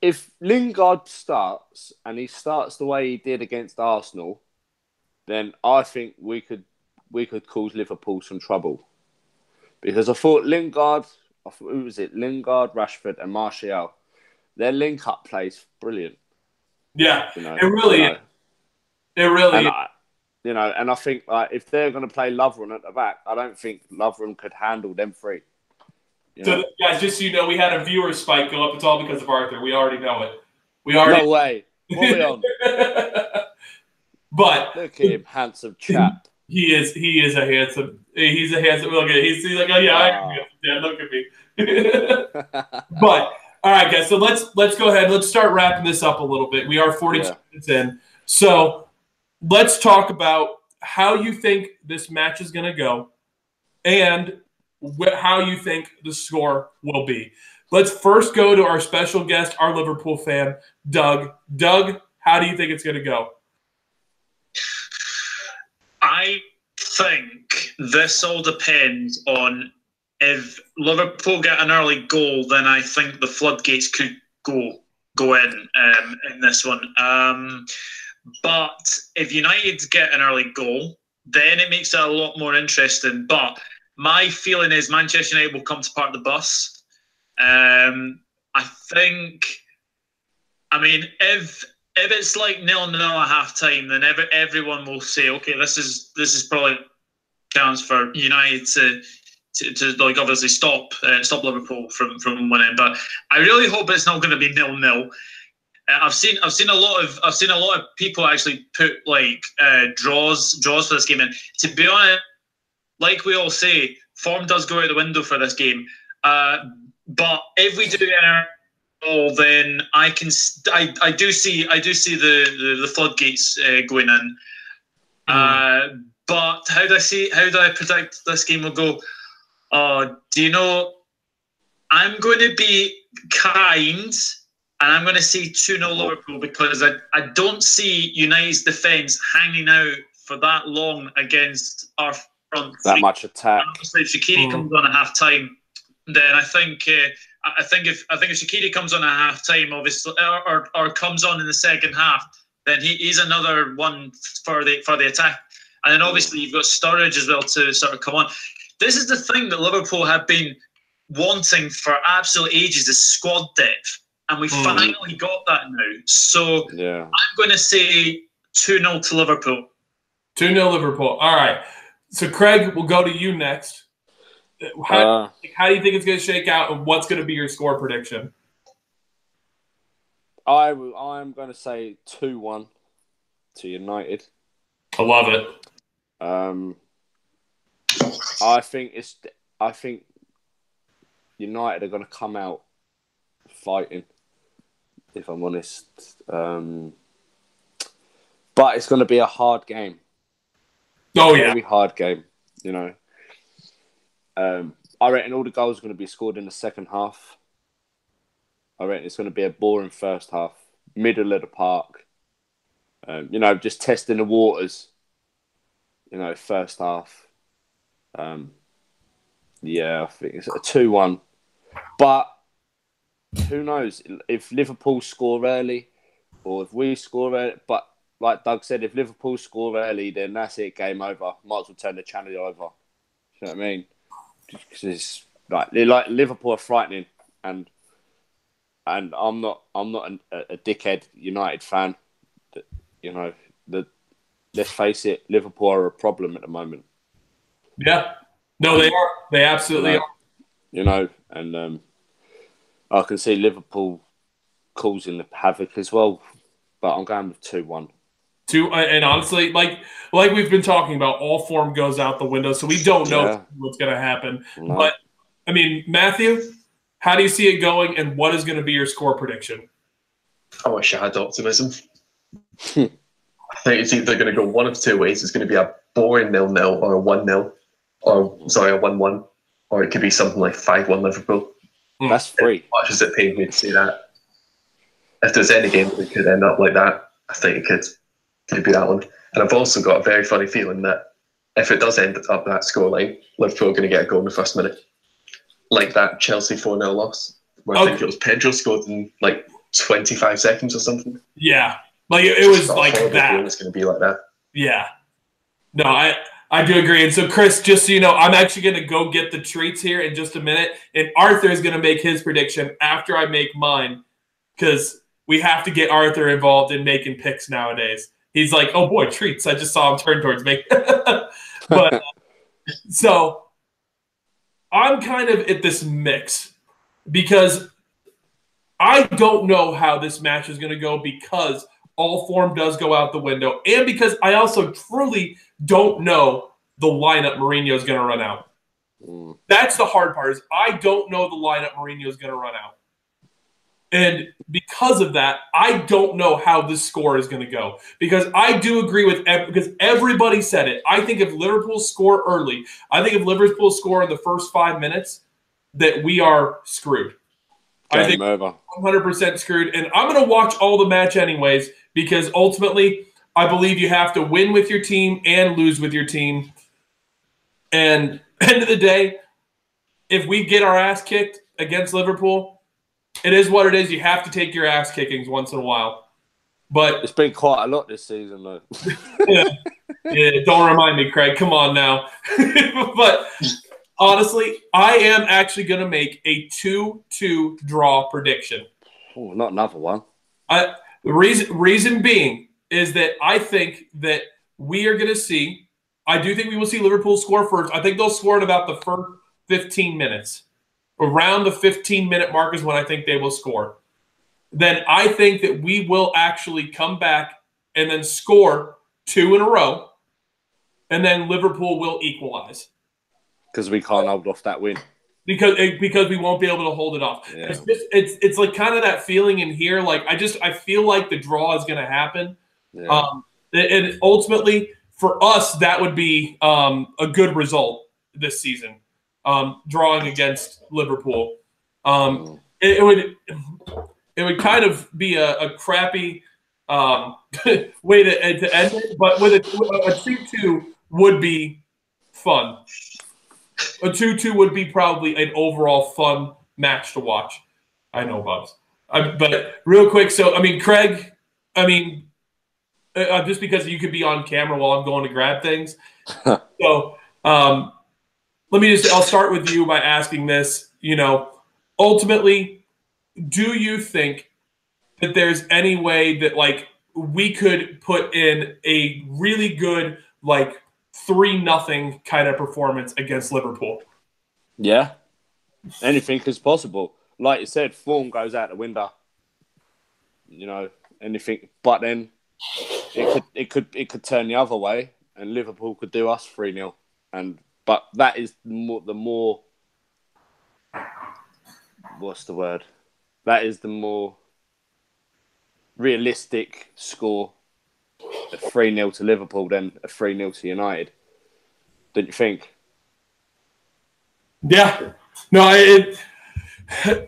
If Lingard starts and he starts the way he did against Arsenal, then I think we could cause Liverpool some trouble. Because I thought Lingard, Rashford and Martial, their link-up plays brilliant. Yeah, it really is. It really is. And I think if they're going to play Lovren at the back, I don't think Lovren could handle them three. So, guys, just so you know, we had a viewer spike go up. It's all because of Arthur. We already know it. No way. What are we on? But look at him, handsome chap. He's a handsome. He's a handsome. Look at. He's like, oh yeah, I am handsome. Look at me. But all right, guys. So let's go ahead. Let's start wrapping this up a little bit. We are 42 minutes in. So let's talk about how you think this match is going to go, and how you think the score will be. Let's first go to our special guest, our Liverpool fan, Doug. Doug, how do you think it's going to go? I think this all depends on if Liverpool get an early goal, then I think the floodgates could go in this one. But if United get an early goal, then it makes it a lot more interesting. But my feeling is Manchester United will come to park the bus. If it's like 0-0 at half time, then everyone will say, okay, this is probably a chance for United to like obviously stop Liverpool from winning. But I really hope it's not going to be 0-0. I've seen a lot of people actually put like draws for this game, and to be honest, like we all say, form does go out the window for this game. But if we do get an goal, then I do see the floodgates going in. But how do I predict this game will go? Do you know? I'm going to be kind, and I'm going to say 2-0 Liverpool, because I don't see United's defence hanging out for that long against our front three. That much attack. And obviously, if Shaqiri comes on at half time, then I think if Shaqiri comes on at half time, obviously, or comes on in the second half, then he's another one for the attack. And then obviously you've got Sturridge as well to sort of come on. This is the thing that Liverpool have been wanting for absolute ages, is squad depth. And we finally got that now. So I'm going to say 2-0 to Liverpool. 2-0 Liverpool. All right. So, Craig, we'll go to you next. How do you think it's going to shake out, and what's going to be your score prediction? I'm going to say 2-1 to United. I love it. I think United are going to come out fighting, if I'm honest. But it's going to be a hard game. Oh, yeah. Very hard game, you know. I reckon all the goals are going to be scored in the second half. I reckon it's going to be a boring first half, middle of the park. You know, just testing the waters, you know, first half. Yeah, I think it's a 2-1. But who knows if Liverpool score early or if we score early. But like Doug said, if Liverpool score early, then that's it, game over. Might as well turn the channel over. You know what I mean? Because it's like Liverpool are frightening, and I'm not a dickhead United fan. You know, let's face it, Liverpool are a problem at the moment. Yeah. No, they are. They absolutely are. You know, and I can see Liverpool causing the havoc as well, but I'm going with 2-1. And honestly, like we've been talking about, all form goes out the window, so we don't know what's going to happen. No. But, I mean, Matthew, how do you see it going, and what is going to be your score prediction? I wish I had optimism. I think it's either going to go one of two ways. It's going to be a boring 0-0 or a 1-0, or, sorry, a 1-1, or it could be something like 5-1 Liverpool. That's free. As much as it pains me to say that, if there's any game that could end up like that, I think it could be that one. And I've also got a very funny feeling that if it does end up that scoreline, Liverpool are going to get a goal in the first minute. Like that Chelsea 4-0 loss, where I think it was Pedro scored in like 25 seconds or something. Yeah. Like it was like that. It's going to be like that. Yeah. No, I do agree. And so, Chris, just so you know, I'm actually going to go get the treats here in just a minute. And Arthur is going to make his prediction after I make mine, because we have to get Arthur involved in making picks nowadays. He's like, oh, boy, treats. I just saw him turn towards me. But so I'm kind of at this mix because I don't know how this match is going to go, because all form does go out the window, and because I also truly don't know the lineup Mourinho is going to run out. That's the hard part, is I don't know the lineup Mourinho is going to run out. And because of that, I don't know how this score is going to go. Because I do agree with because everybody said it. I think if Liverpool score early, I think if Liverpool score in the first 5 minutes, that we are screwed. I think over. 100% screwed. And I'm going to watch all the match anyways, because ultimately I believe you have to win with your team and lose with your team. And end of the day, if we get our ass kicked against Liverpool, it is what it is. You have to take your ass kickings once in a while. But it's been quite a lot this season, though. yeah, don't remind me, Craig. Come on now. But honestly, I am actually going to make a 2-2 draw prediction. Oh, not another one. The reason being is that I think that we are going to see – I do think we will see Liverpool score first. I think they'll score in about the first 15 minutes. Around the 15-minute mark is when I think they will score. Then I think that we will actually come back and then score 2 in a row, and then Liverpool will equalize. Because we can't hold off that win. Because we won't be able to hold it off. Yeah. It's like kind of that feeling in here. Like I feel like the draw is going to happen. Yeah. And ultimately, for us, that would be a good result this season. Drawing against Liverpool, it would kind of be a crappy way to end it, but with a 2-2 would be fun. A 2-2 would be probably an overall fun match to watch. I know, Bubs. But real quick, so I mean, Craig, just because you could be on camera while I'm going to grab things, so. I'll start with you by asking this, ultimately, do you think that there's any way that, like, we could put in a really good, like, 3-0 kind of performance against Liverpool. Yeah. Anything is possible. Like you said, form goes out the window. You know, anything. But then it could turn the other way, and Liverpool could do us 3-0. But that is the more what's the word? That is the more realistic score. A 3-0 to Liverpool than a 3-0 to United. Don't you think? Yeah. No,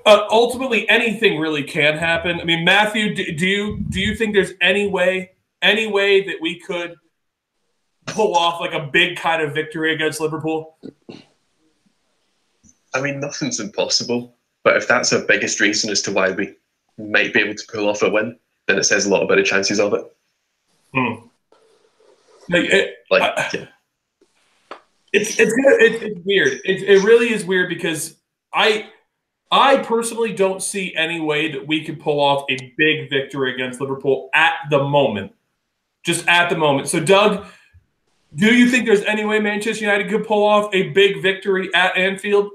ultimately anything really can happen. I mean, Matthew, do you think there's any way that we could pull off like a big kind of victory against Liverpool? I mean, nothing's impossible, but if that's our biggest reason as to why we might be able to pull off a win, then it says a lot about the chances of it. Yeah. It's weird. It really is weird because I personally don't see any way that we could pull off a big victory against Liverpool at the moment. Just at the moment. So, Doug, do you think there's any way Manchester United could pull off a big victory at Anfield?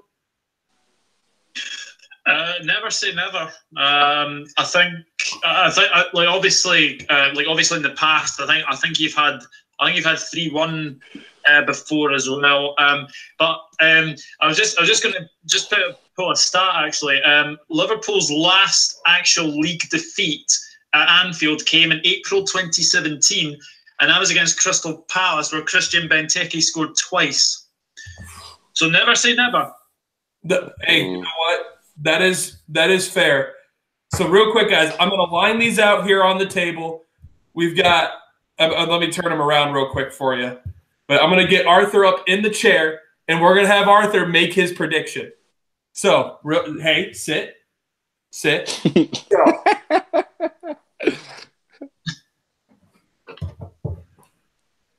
Never say never. I think, obviously in the past, I think you've had 3-1 before as well. But I was just going to pull a stat actually. Liverpool's last actual league defeat at Anfield came in April 2017, and that was against Crystal Palace, where Christian Benteke scored twice. So never say never. Hey, you know what? That is fair. So real quick, guys, I'm going to line these out here on the table. We've got let me turn them around real quick for you. But I'm going to get Arthur up in the chair, and we're going to have Arthur make his prediction. So, hey, sit. Go.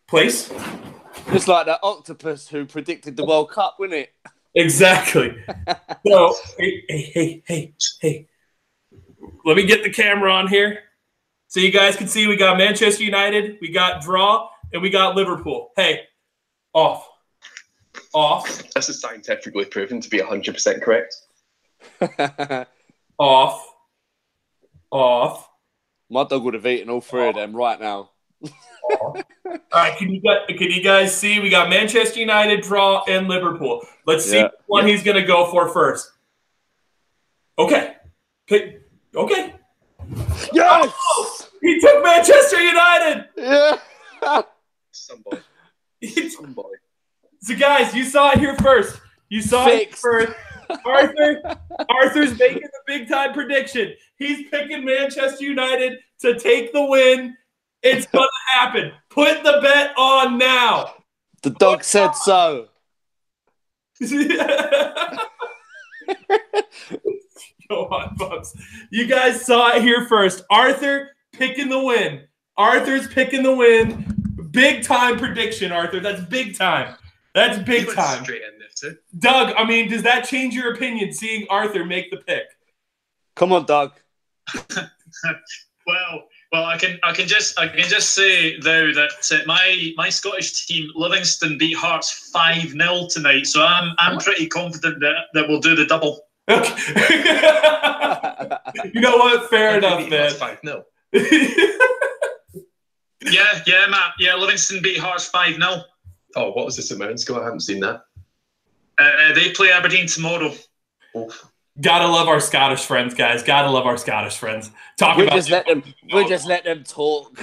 Place. It's like that octopus who predicted the World Cup, wasn't it? Exactly. So, hey. Let me get the camera on here so you guys can see we got Manchester United, we got draw, and we got Liverpool. Hey, off. This is scientifically proven to be 100% correct. Off. My dog would have eaten all three of them right now. All right, can you guys see? We got Manchester United, draw, and Liverpool. Let's see which one he's going to go for first. Okay. Yes! Oh, he took Manchester United! Yeah! Somebody. So, guys, you saw it here first. Arthur's making the big-time prediction. He's picking Manchester United to take the win. It's going to happen. Put the bet on now. The dog said so. Go on, Bubs. You guys saw it here first. Arthur picking the win. Arthur's picking the win. Big-time prediction, Arthur. That's big time. That's big time. Straight in there too. Doug, I mean, does that change your opinion, seeing Arthur make the pick? Come on, Doug. Well, I can just say though that my Scottish team, Livingston, beat Hearts 5-0 tonight, so I'm pretty confident that we'll do the double. Okay. You know what? Fair enough, man. 5-0. Yeah, Matt. Yeah, Livingston beat Hearts 5-0. Oh, what was the St Mirren score? I haven't seen that. They play Aberdeen tomorrow. Oof. Gotta love our Scottish friends, guys. Gotta love our Scottish friends. We just let them talk.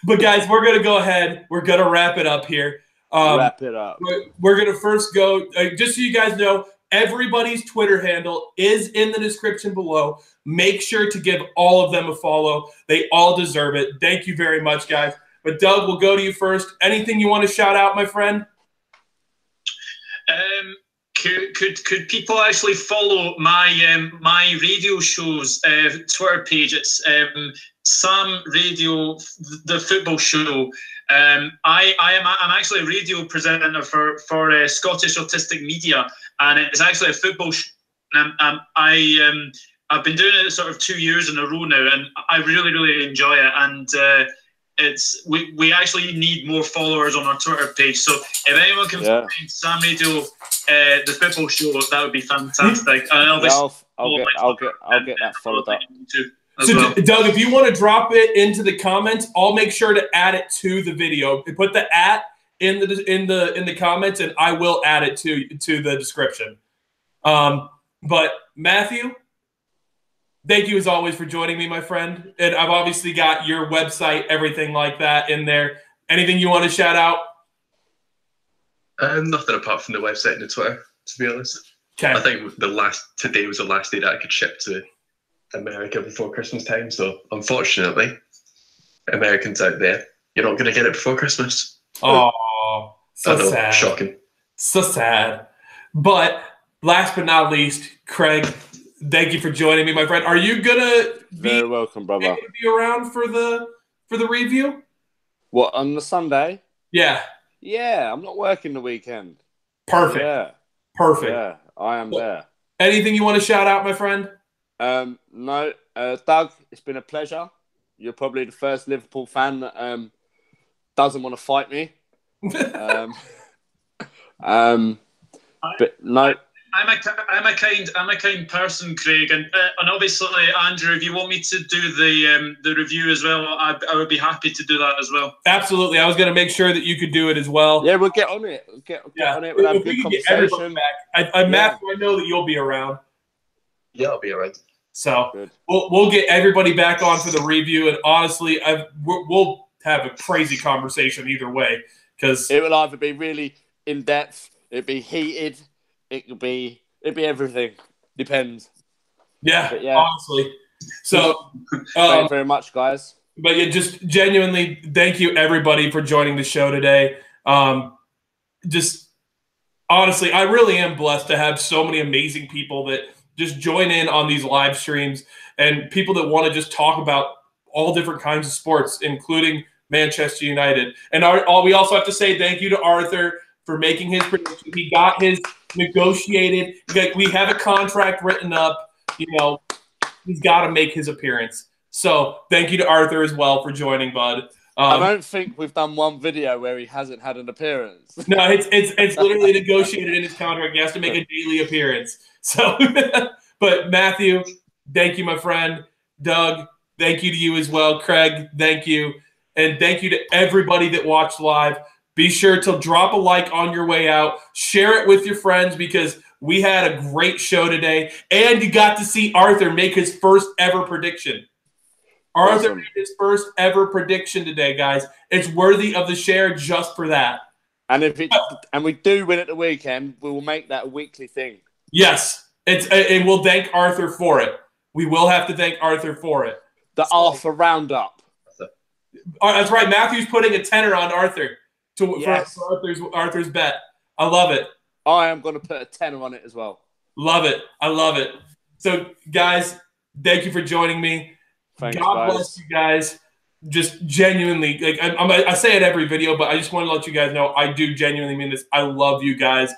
But guys, we're gonna go ahead. We're gonna wrap it up here. Wrap it up. We're gonna first go. Just so you guys know, everybody's Twitter handle is in the description below. Make sure to give all of them a follow. They all deserve it. Thank you very much, guys. But Doug, we'll go to you first. Anything you want to shout out, my friend? Could people actually follow my radio show's Twitter page? It's Sam Radio, the football show. I'm actually a radio presenter for Scottish Autistic Media, and it's actually a football show. I've been doing it sort of 2 years in a row now, and I really, really enjoy it. And we actually need more followers on our Twitter page. So if anyone can find Sam Radio, the football show, that would be fantastic. And I'll get that followed up. So Doug, if you want to drop it into the comments, I'll make sure to add it to the video. Put the in the comments, and I will add it to the description. But Matthew, thank you as always for joining me, my friend. And I've obviously got your website, everything like that in there. Anything you want to shout out? Nothing apart from the website and the Twitter, to be honest. Okay. I think today was the last day that I could ship to America before Christmas time. So unfortunately, Americans out there, you're not going to get it before Christmas. Oh, so sad. Shocking. So sad. But last but not least, Craig, thank you for joining me, my friend. Are you gonna Very welcome, brother. Be around for the review? What, on the Sunday? Yeah. Yeah, I'm not working the weekend. Perfect. Yeah. Perfect. Yeah, I am there. Anything you want to shout out, my friend? No. Doug, it's been a pleasure. You're probably the first Liverpool fan that doesn't want to fight me. But no. I'm a kind person, Craig, and obviously, Andrew, if you want me to do the review as well, I would be happy to do that as well. Absolutely, I was going to make sure that you could do it as well. Yeah, we'll get on it. Get on it. We'll have a good conversation. Matthew, I know that you'll be around. Yeah, I'll be around. So we'll get everybody back on for the review, and honestly, we'll have a crazy conversation either way because it will either be really in depth, it'll be heated. It'd be everything. Depends. Yeah, honestly. So thank you very much, guys. But yeah, just genuinely thank you everybody for joining the show today. Just honestly, I really am blessed to have so many amazing people that just join in on these live streams and people that want to just talk about all different kinds of sports, including Manchester United. And we also have to say thank you to Arthur for making his prediction. He got his negotiated. We have a contract written up. He's got to make his appearance. So thank you to Arthur as well for joining, bud. I don't think we've done one video where he hasn't had an appearance. No, it's literally negotiated in his contract. He has to make a daily appearance. So, but Matthew, thank you, my friend. Doug, thank you to you as well. Craig, thank you. And thank you to everybody that watched live. Be sure to drop a like on your way out. Share it with your friends because we had a great show today. And you got to see Arthur make his first ever prediction. Arthur made his first ever prediction today, guys. It's worthy of the share just for that. And and we do win at the weekend, we will make that a weekly thing. Yes. And we'll thank Arthur for it. We will have to thank Arthur for it. The Arthur Roundup. That's right. Matthew's putting a tenner on Arthur. For Arthur's bet. I love it. I am going to put a tenner on it as well. Love it. I love it. So, guys, thank you for joining me. Thanks, God bless you guys. Just genuinely, I say it every video, but I just want to let you guys know I do genuinely mean this. I love you guys.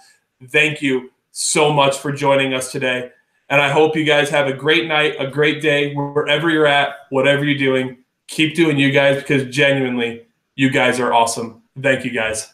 Thank you so much for joining us today. And I hope you guys have a great night, a great day, wherever you're at, whatever you're doing. Keep doing you guys because genuinely, you guys are awesome. Thank you, guys.